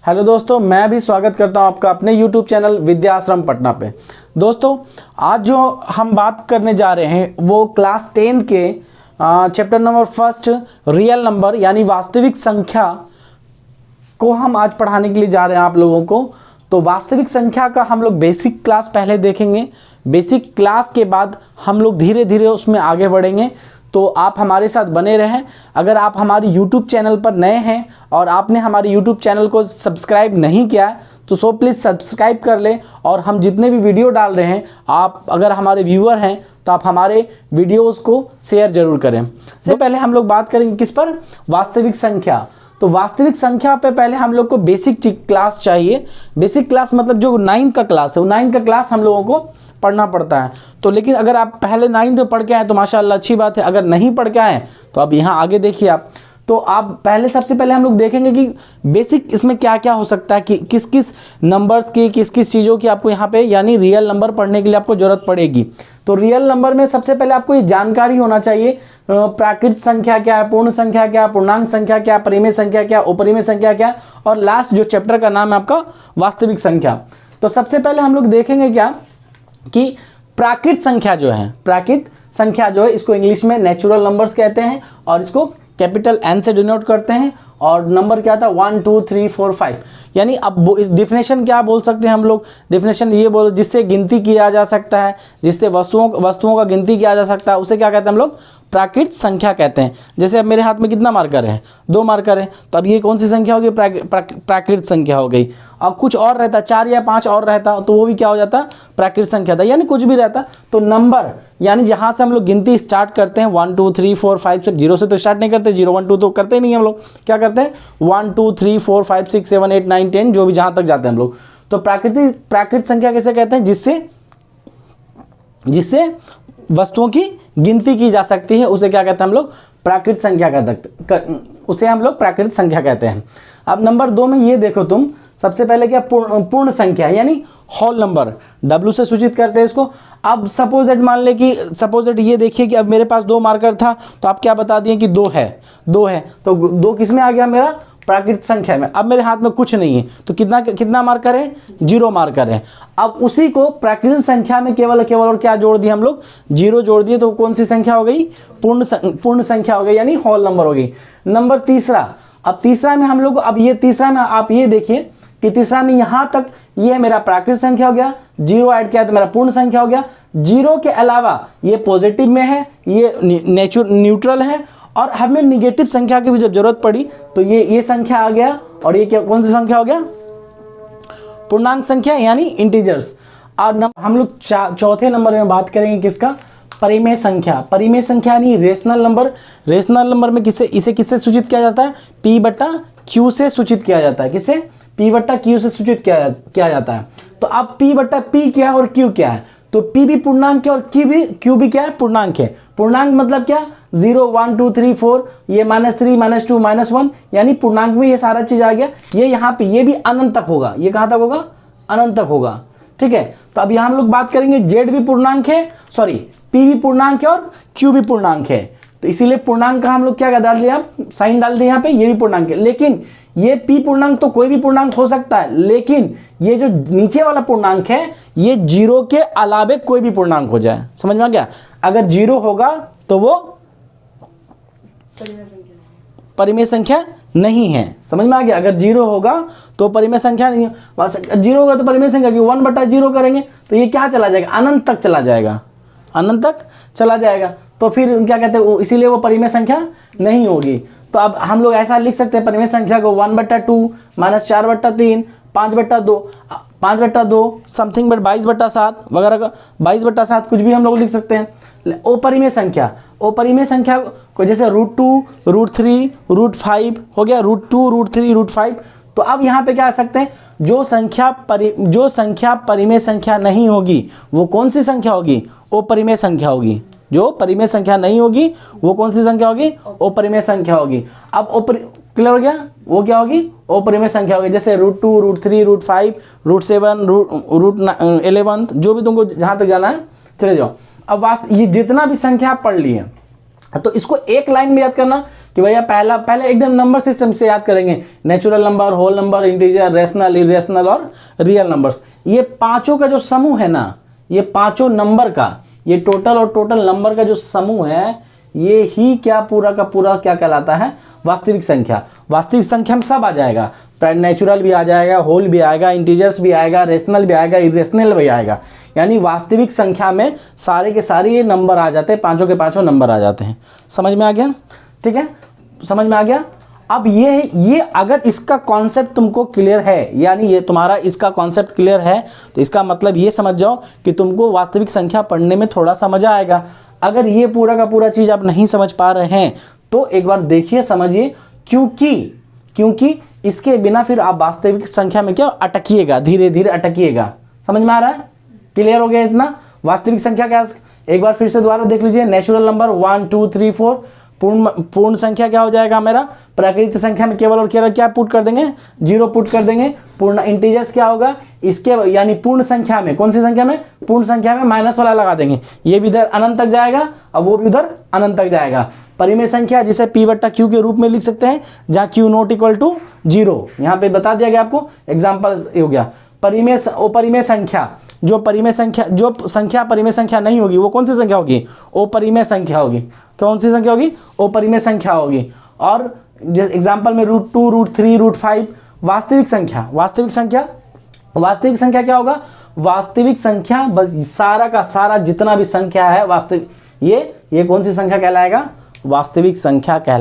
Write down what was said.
Hello दोस्तों, मैं भी स्वागत करता हूं आपका अपने YouTube चैनल विद्याश्रम पटना पे। दोस्तों, आज जो हम बात करने जा रहे हैं वो क्लास 10 के chapter number first real number यानी वास्तविक संख्या को हम आज पढ़ाने के लिए जा रहे हैं आप लोगों को। तो वास्तविक संख्या का हम लोग बेसिक क्लास पहले देखेंगे। बेसिक क्लास के बाद हम लोग धीरे धीरे उसमें आगे बढ़ेंगे, तो आप हमारे साथ बने रहें। अगर आप हमारी YouTube चैनल पर नए हैं और आपने हमारे YouTube चैनल को सब्सक्राइब नहीं किया है तो सो प्लीज़ सब्सक्राइब कर लें। और हम जितने भी वीडियो डाल रहे हैं, आप अगर हमारे व्यूअर हैं तो आप हमारे वीडियोस को शेयर जरूर करें। सबसे पहले हम लोग बात करेंगे किस पर? वास्तविक संख्या। तो वास्तविक संख्या पे पहले हम लोग को बेसिक क्लास चाहिए। बेसिक क्लास मतलब जो 9th का क्लास है, वो 9th का क्लास हम लोगों को पढ़ना पड़ता है। तो लेकिन अगर आप पहले 9th में पढ़ के आए तो माशाल्लाह अच्छी बात है। अगर नहीं पढ़ के आए तो अब यहाँ आगे देखिए आप। तो आप पहले सबसे पहले हम लोग देखेंगे कि बेसिक इसमें क्या क्या हो सकता है, कि किस किस नंबर्स की किस किस चीज़ों की आपको यहाँ पे यानी रियल नंबर पढ़ने के लिए आपको ज़रूरत पड़ेगी। तो रियल नंबर में सबसे पहले आपको ये जानकारी होना चाहिए, प्राकृत संख्या क्या है, पूर्ण संख्या क्या है, पूर्णांक संख्या क्या, परिमेय संख्या क्या, अपरिमेय संख्या क्या, और लास्ट जो चैप्टर का नाम है आपका वास्तविक संख्या। तो सबसे पहले हम लोग देखेंगे क्या कि प्राकृत संख्या जो है, प्राकृत संख्या जो है इसको इंग्लिश में नेचुरल नंबर्स कहते हैं और इसको कैपिटल एन से डिनोट करते हैं। और नंबर क्या था? 1 2 3 4 5। यानी अब इस डिफिनेशन क्या बोल सकते हैं हम लोग? डिफिनेशन ये बोल जिससे गिनती किया जा सकता है, जिससे वस्तुओं का गिनती किया जा सकता है, उसे क्या कहते हैं हम लोग? प्राकृत संख्या कहते हैं। जैसे अब मेरे हाथ में कितना मार्कर है? 2 मार्कर है। तो अब ये कौन सी संख्या होगी? प्राकृत संख्या हो गई। अब कुछ और रहता, 4 या 5 और रहता तो वो भी क्या हो जाता? प्राकृत संख्या था। यानी कुछ भी रहता तो नंबर यानी जहाँ से हम लोग गिनती स्टार्ट करते हैं 1 2 3 4 5 6, 0 से तो स्टार्ट नहीं करते, 0 1 2 तो करते ही नहीं हम लोग। क्या करते हैं? 1 2 3 4 5 6 7 8 9 10 जो भी जहाँ तक जाते हैं हम लोग। तो प्राकृत संख्या कैसे कहते हैं? जिससे वस्तुओं की गिनती की जा सकती है, उसे क्या कहते हैं हम लोग? प्राकृत संख्या उसे हम लोग प्राकृत संख्या कहते हैं। अब नंबर 2 में ये देखो तुम, सबसे पहले क्या? पूर्ण संख्या यानी होल नंबर, W से सूचित करते हैं इसको। अब सपोज मान ले कि ये देखिए कि अब मेरे पास 2 मार्कर था तो आप क्या बता दिए कि 2 है तो 2 किस में आ गया? मेरा प्राकृत संख्या में। अब मेरे हाथ में कुछ नहीं है तो कितना मार्कर है? 0 मार्कर है। अब उसी को प्राकृत संख्या में केवल और क्या जोड़ दिए हम लोग? 0 जोड़ दिए तो कौन सी संख्या हो गई? पूर्ण संख्या हो गई यानी होल नंबर हो गई। नंबर तीसरा, अब तीसरा में हम लोग, अब ये तीसरा में आप ये देखिए कि तीसरा में यहां तक ये मेरा प्राकृत संख्या हो गया, 0 ऐड किया तो मेरा पूर्ण संख्या हो गया। 0 के अलावा ये पॉजिटिव में है, ये न्यूट्रल है, और हमें निगेटिव संख्या की भी जब जरूरत पड़ी तो ये संख्या आ गया। और ये क्या, कौन सी संख्या हो गया? पूर्णांक संख्या यानी इंटीजर्स। और हम लोग चौथे नंबर में बात करेंगे किसका? परिमेय संख्या। परिमेय संख्या यानी रेशनल नंबर। रेशनल नंबर में इसे किससे सूचित किया जाता है? P/Q से सूचित किया जाता है। किससे? P/Q से सूचित किया जाता है। तो अब P/P क्या है और Q क्या है? तो P भी पूर्णांक है और Q भी क्या है? पूर्णांक है। पूर्णांक मतलब क्या? 0 1 2 3 4, ये -3 -2 -1, यानी पूर्णांक में ये सारा चीज आ गया। ये यहाँ पे ये भी अनंत तक होगा। ये कहाँ तक होगा? अनंत तक होगा। ठीक है। तो अब यहाँ हम लोग बात करेंगे Z भी पूर्णांक है, P भी पूर्णांक है और Q भी पूर्णांक है। तो इसीलिए पूर्णांक का हम लोग क्या डाल दिया? साइन डाल दिया यहाँ पे, ये भी पूर्णांक है। लेकिन ये P पूर्णांक तो कोई भी पूर्णांक हो सकता है, लेकिन ये जो नीचे वाला पूर्णांक है ये 0 के अलावे कोई भी पूर्णांक हो जाए। समझ में आ गया? अगर 0 होगा तो वो परिमेय संख्या नहीं है। समझ में आ गया? अगर 0 होगा तो परिमेय संख्या नहीं है। 0 होगा तो परिमेय संख्या की 1/0 करेंगे तो ये क्या चला जाएगा? अनंत तक चला जाएगा। अनंत तक चला जाएगा तो फिर क्या कहते हैं? इसीलिए वो परिमेय संख्या नहीं होगी। तो अब हम लोग ऐसा लिख सकते हैं परिमेय संख्या को 1/2 -4/3 5/2 5/2 समथिंग बट 22/7 वगैरह का 22/7 कुछ भी हम लोग लिख सकते हैं। अपरिमेय संख्या को जैसे √2 √3 √5 हो गया, √2 √3 √5। तो अब यहाँ पे क्या आ सकते हैं? जो संख्या परिमेय संख्या नहीं होगी वो कौन सी संख्या होगी? अपरिमेय संख्या होगी। जो परिमेय संख्या नहीं होगी वो कौन सी संख्या होगी? अपरिमेय संख्या होगी। अब क्लियर हो गया? वो क्या होगी? अपरिमेय संख्या होगी। जैसे √2 √3 √5 √7 √11 जो भी तुमको जहां तक जाना है चले जाओ। अब ये जितना भी संख्या आप पढ़ लिए तो इसको एक लाइन में याद करना कि भैया पहले एकदम नंबर सिस्टम से याद करेंगे, natural number, whole number, integer, rational, irrational और रियल नंबर्स। ये पांचों का जो समूह है ना, ये पांचों नंबर का, ये टोटल और टोटल नंबर का जो समूह है, ये ही क्या पूरा का पूरा क्या कहलाता है, वास्तविक संख्या। वास्तविक संख्या में सब आ जाएगा, नेचुरल भी आ जाएगा, होल भी आएगा, इंटीजर्स भी आएगा, रेशनल भी आएगा, इरेशनल भी आएगा। यानी वास्तविक संख्या में सारे के सारे ये नंबर आ जाते हैं, पांचों के पांचों नंबर आ जाते हैं। समझ में आ गया? ठीक है, समझ में आ गया। अब ये अगर इसका कॉन्सेप्ट तुमको क्लियर है, यानी ये तुम्हारा इसका कॉन्सेप्ट क्लियर है, तो इसका मतलब ये समझ जाओ कि तुमको वास्तविक संख्या पढ़ने में थोड़ा सा मजा आएगा। अगर ये पूरा का पूरा चीज आप नहीं समझ पा रहे हैं तो एक बार देखिए, समझिए, क्योंकि इसके बिना फिर आप वास्तविक संख्या में क्या अटकिएगा, धीरे धीरे अटकिएगा। समझ में आ रहा है? क्लियर हो गया इतना? वास्तविक संख्या क्या, एक बार फिर से दोबारा देख लीजिए। नेचुरल नंबर 1 2 3 4, पूर्ण संख्या क्या हो जाएगा मेरा, प्राकृतिक संख्या में केवल और केवल क्या पुट कर देंगे, 0 पुट कर देंगे। पूर्ण इंटीजर्स क्या होगा इसके, यानी पूर्ण संख्या में, कौन सी संख्या में, पूर्ण संख्या में माइनस वाला लगा देंगे, ये भी इधर अनंत तक जाएगा और वो भी उधर अनंत तक जाएगा। परिमेय संख्या जिसे p/q के रूप में लिख सकते हैं, जहां q नॉट इक्वल टू 0, यहां पे बता दिया गया आपको, एग्जांपल हो गया। अपरिमेय संख्या, जो परिमेय संख्या नहीं होगी वो कौन सी संख्या होगी, अपरिमेय संख्या होगी। कौन सी संख्या होगी, अपरिमेय संख्या होगी। और जैसे एग्जांपल में √2 √3 √5 वास्तविक संख्या क्या होगा, वास्तविक संख्या बस सारा का सारा जितना भी संख्या है वास्तविक, ये कौन सी संख्या कहलाएगा, वास्तविक संख्या कहलाएगा।